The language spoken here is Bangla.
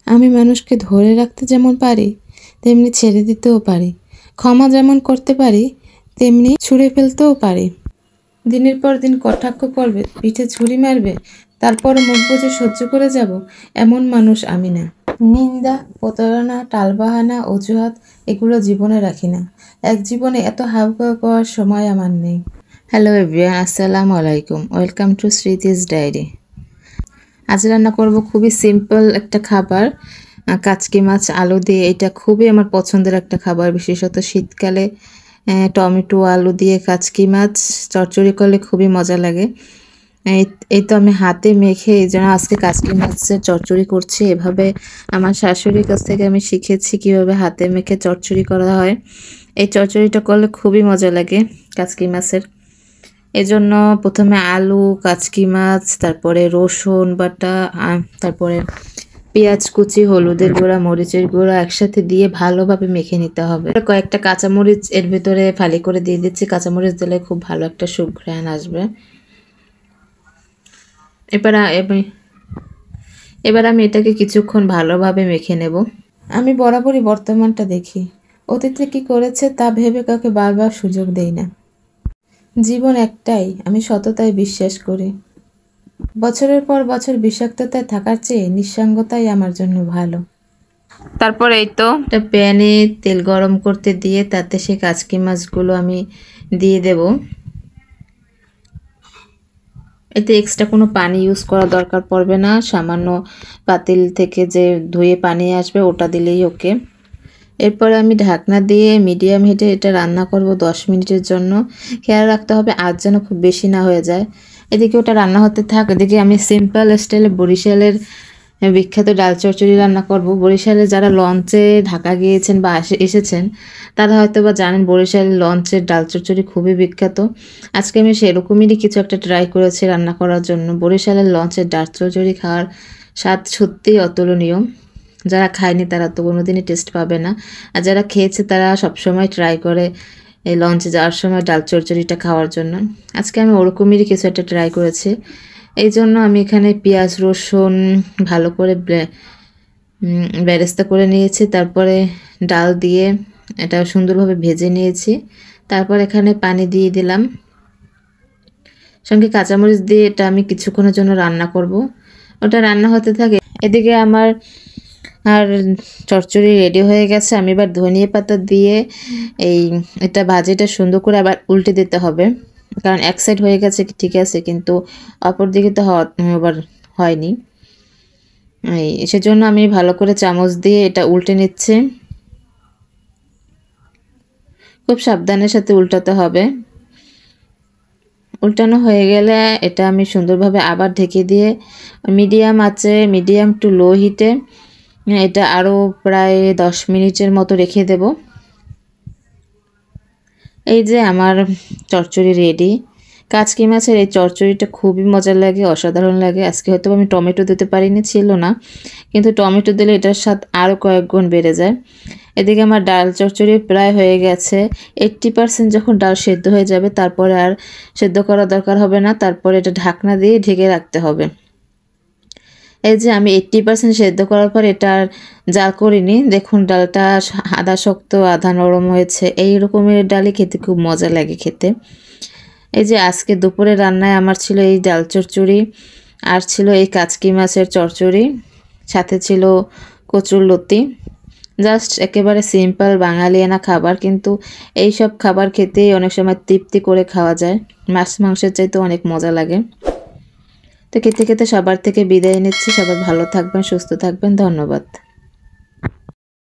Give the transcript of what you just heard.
আমি মানুষকে ধরে রাখতে যেমন পারি তেমনি ছেড়ে দিতেও পারি। ক্ষমা যেমন করতে পারি তেমনি ছুঁড়ে ফেলতেও পারি। দিনের পর দিন কটাক্ষ করবে, পিঠে ছুরি মারবে, তারপর মুখ বুজে সহ্য করে যাব, এমন মানুষ আমি না। নিন্দা, প্রতারণা, টালবাহানা, অজুহাত এগুলো জীবনে রাখি না। এক জীবনে এত হাউকাউ করার সময় আমার নেই। হ্যালো এভরিওয়ান, আসসালামু আলাইকুম। Welcome to Smriti's diary. আজ রান্না করব খুবই সিম্পল একটা খাবার, কাচকি মাছ আলু দিয়ে। এটা খুবই আমার পছন্দের একটা খাবার, বিশেষত শীতকালে টমেটো আলু দিয়ে কাচকি মাছ চচ্চড়ি করলে খুবই মজা লাগে। এই তো আমি হাতে মেখে এই জন্য আজকে কাচকি মাছের চচ্চড়ি করছি। এভাবে আমার শাশুড়ির কাছ থেকে আমি শিখেছি কীভাবে হাতে মেখে চচ্চড়ি করা হয়। এই চচ্চড়িটা করলে খুবই মজা লাগে কাচকি মাছের। এজন্য প্রথমে আলু, কাচকি মাছ, তারপরে রসুন বাটা, তারপরে পেঁয়াজ কুচি, হলুদের গুঁড়া, মরিচের গুঁড়া একসাথে দিয়ে ভালোভাবে মেখে নিতে হবে। কয়েকটা কাঁচামরিচ এর ভিতরে ফালি করে দিয়ে দিচ্ছি। কাঁচামরিচ দিলে খুব ভালো একটা সুঘ্রাণ আসবে। এবার আমি এটাকে কিছুক্ষণ ভালোভাবে মেখে নেব। আমি বরাবরই বর্তমানটা দেখি, অতীতে কি করেছে তা ভেবে কাউকে বারবার সুযোগ দেই না। জীবন একটাই, আমি সততায় বিশ্বাস করি। বছরের পর বছর বিষাক্ততায় থাকার চেয়ে নিঃসঙ্গতাই আমার জন্য ভালো। তারপর এই তো একটা প্যানে তেল গরম করতে দিয়ে তাতে সেই কাচকি মাছগুলো আমি দিয়ে দেব। এতে এক্সট্রা কোনো পানি ইউজ করা দরকার পড়বে না। সামান্য পাতিল থেকে যে ধুয়ে পানি আসবে ওটা দিলেই ওকে। এরপরে আমি ঢাকনা দিয়ে মিডিয়াম হিটে এটা রান্না করব 10 মিনিটের জন্য। খেয়াল রাখতে হবে আঁচ যেন খুব বেশি না হয়ে যায়। এদিকে ওটা রান্না হতে থাক, এদিকে আমি সিম্পল স্টাইলে বরিশালের বিখ্যাত ডাল চচ্চড়ি রান্না করব। বরিশালে যারা লঞ্চে ঢাকা গিয়েছেন বা এসেছেন তারা হয়তো বা জানেন বরিশালের লঞ্চের ডাল চচ্চড়ি খুবই বিখ্যাত। আজকে আমি সেরকমই কিছু একটা ট্রাই করেছি রান্না করার জন্য। বরিশালের লঞ্চের ডাল চচ্চড়ি খাওয়ার স্বাদ সত্যিই অতুলনীয়। যারা খায়নি তারা তো কোনোদিনই টেস্ট পাবে না, আর যারা খেয়েছে তারা সবসময় ট্রাই করে এই লঞ্চে যাওয়ার সময় ডাল চচ্চড়িটা খাওয়ার জন্য। আজকে আমি ওরকমই কিছু একটা ট্রাই করেছি। এই জন্য আমি এখানে পেঁয়াজ রসুন ভালো করে বেরেস্তা করে নিয়েছি। তারপরে ডাল দিয়ে এটা সুন্দরভাবে ভেজে নিয়েছি। তারপর এখানে পানি দিয়ে দিলাম, সঙ্গে কাঁচামরিচ দিয়ে এটা আমি কিছুক্ষণের জন্য রান্না করব। ওটা রান্না হতে থাকে, এদিকে আমার চচ্চড়ি রেডি হয়ে গেছে। আমি এবার ধনিয়া পাতা দিয়ে এটা ভাজিটা সুন্দর করে আবার উল্টে দিতে হবে, কারণ এক সাইড হয়ে গেছে ঠিক আছে, কিন্তু অপর দিকে তো আবার হয়নি। সেজন্য আমি ভালো করে চামচ দিয়ে এটা উল্টে নিচ্ছি। খুব সাবধানের সাথে উল্টাতে হবে। উল্টানো হয়ে গেলে এটা আমি সুন্দরভাবে আবার ঢেকে দিয়ে মিডিয়াম আছে, মিডিয়াম টু লো হিটে এটা আরও প্রায় 10 মিনিটের মতো রেখে দেব। এই যে আমার চচ্চড়ি রেডি। কাচকি মাছের এই চচ্চড়িটা খুবই মজা লাগে, অসাধারণ লাগে। আজকে হয়তো আমি টমেটো দিতে পারিনি, ছিল না, কিন্তু টমেটো দিলে এটার স্বাদ আরও কয়েক গুণ বেড়ে যায়। এদিকে আমার ডাল চচ্চড়ি প্রায় হয়ে গেছে। 80% যখন ডাল সেদ্ধ হয়ে যাবে তারপরে আর সেদ্ধ করা দরকার হবে না। তারপরে এটা ঢাকনা দিয়ে ঢেকে রাখতে হবে। এই যে আমি 80% সেদ্ধ করার পর এটা আর জাল করিনি। দেখুন ডালটা আধা শক্ত আধা নরম হয়েছে। এই রকমের ডালই খেতে খুব মজা লাগে খেতে। এই যে আজকে দুপুরে রান্নায় আমার ছিল এই ডাল চচ্চড়ি, আর ছিল এই কাচকি মাছের চচ্চড়ি, সাথে ছিল কচুরলতি। জাস্ট একেবারে সিম্পল বাঙালিয়ানা খাবার, কিন্তু এই সব খাবার খেতেই অনেক সময় তৃপ্তি করে খাওয়া যায়। মাছ মাংসের চাইতেও অনেক মজা লাগে। তো খেতে খেতে সবার থেকে বিদায় নিচ্ছি। সবাই ভালো থাকবেন, সুস্থ থাকবেন। ধন্যবাদ।